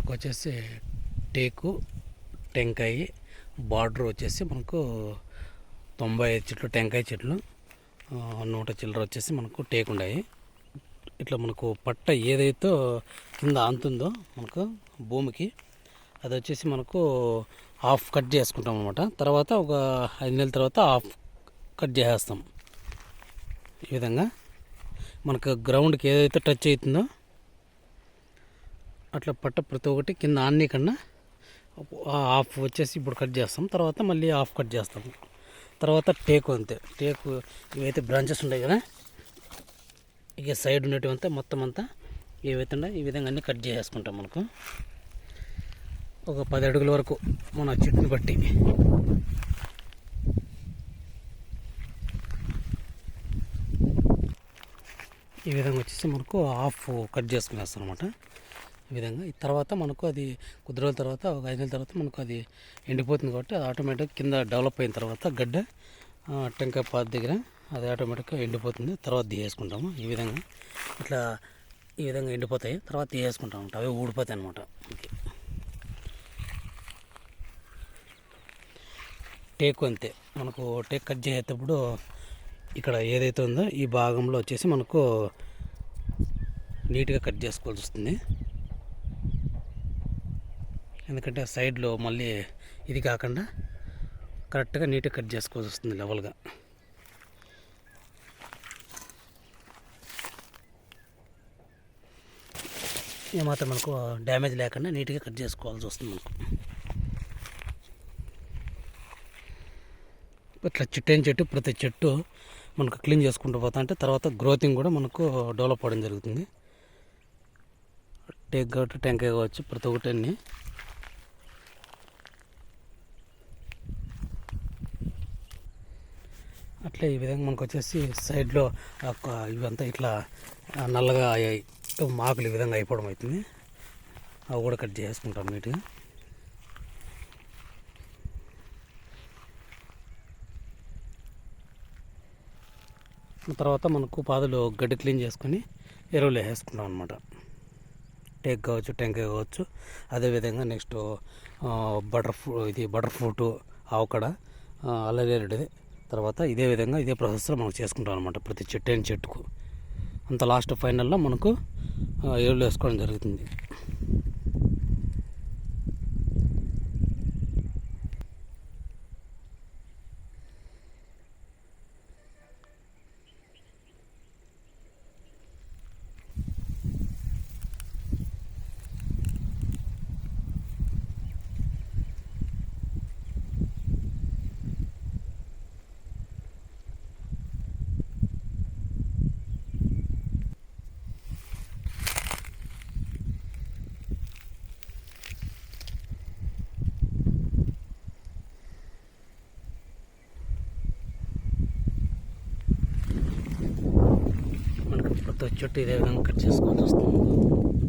మనకు వచ్చేసి టేకు టెంకాయ బార్డర్ వచ్చేసి మనకు 95 చెట్లు టెంకాయ చెట్లు 100 చిల్లర వచ్చేసి మనకు టేకు ఉన్నాయి. ఇట్లా మనకు పట్ట ఏదైతే కింద ఆంతుందో మనకు భూమికి అది వచ్చేసి మనకు హాఫ్ కట్ చేసుకుంటాం అనమాట. తర్వాత ఒక 5 నెలల తర్వాత హాఫ్ కట్ చేసేస్తాం. ఈ విధంగా మనకు గ్రౌండ్కి ఏదైతే టచ్ అవుతుందో అట్లా పట్ట ప్రతి ఒక్కటి కింద ఆన్ని కన్నా హాఫ్ వచ్చేసి ఇప్పుడు కట్ చేస్తాం. తర్వాత మళ్ళీ హాఫ్ కట్ చేస్తాము. తర్వాత టేకు అంతే. టేకు ఇవైతే బ్రాంచెస్ ఉంటాయి కదా, ఇక సైడ్ ఉండేటివంతా మొత్తం అంతా ఏవైతే ఉన్నాయో ఈ విధంగా అన్నీ కట్ చేసేసుకుంటాం. మనకు ఒక 10 అడుగుల వరకు మన చెట్టుని బట్టి ఈ విధంగా వచ్చేసి మనకు హాఫ్ కట్ చేసుకునేస్తాం అనమాట. ఈ విధంగా తర్వాత మనకు అది కొద్ది రోజుల తర్వాత ఒక 5 నెలల తర్వాత మనకు అది ఎండిపోతుంది కాబట్టి అది ఆటోమేటిక్గా కింద డెవలప్ అయిన తర్వాత గడ్డ టెంకాయ పాత దగ్గర అది ఆటోమేటిక్గా ఎండిపోతుంది. తర్వాత తీసేసుకుంటాము. ఈ విధంగా ఇట్లా ఈ విధంగా ఎండిపోతాయి. తర్వాత తీసేసుకుంటాం అనమాట. అవి ఊడిపోతాయి అనమాట. టేకు అంతే. మనకు టేక్ కట్ చేసేటప్పుడు ఇక్కడ ఏదైతే ఉందో ఈ భాగంలో వచ్చేసి మనకు నీట్గా కట్ చేసుకోవాల్సి వస్తుంది. ఎందుకంటే సైడ్లో మళ్ళీ ఇది కాకుండా కరెక్ట్గా నీట్గా కట్ చేసుకోవాల్సి వస్తుంది లెవెల్గా. ఏమాత్రం మనకు డ్యామేజ్ లేకుండా నీట్గా కట్ చేసుకోవాల్సి వస్తుంది. మనకు ఇట్లా చెట్టు ప్రతి చెట్టు మనకు క్లీన్ చేసుకుంటూ పోతా అంటే తర్వాత గ్రోతింగ్ కూడా మనకు డెవలప్ అవ్వడం జరుగుతుంది. టేక్ కావచ్చు టెంకాయ కావచ్చు ప్రతి ఒక్కటి అన్నీ అట్లా ఈ విధంగా మనకు వచ్చేసి సైడ్లో ఇవంతా ఇట్లా నల్లగా అయ్యాయి మాకులు ఈ విధంగా అయిపోవడం అవుతుంది. అవి కూడా కట్ చేసుకుంటాం నీట్గా. తర్వాత మనకు పాదులు గడ్డి క్లీన్ చేసుకొని ఎరువులు వేసుకుంటాం అనమాట. టేక్ కావచ్చు టెంకాయ కావచ్చు. అదేవిధంగా నెక్స్ట్ బటర్ ఫ్రూట్ ఆవకడ అల్లనేరేడు. తర్వాత ఇదే విధంగా ఇదే ప్రాసెస్లో మనం చేసుకుంటాం అనమాట. ప్రతి చెట్టు అయిన చెట్టుకు అంత లాస్ట్ ఫైనల్లో మనకు ఎరువులు వేసుకోవడం జరుగుతుంది. ప్రతి చెట్టు ఇదే విధంగా కట్ చేసుకోవాల్సి వస్తుంది.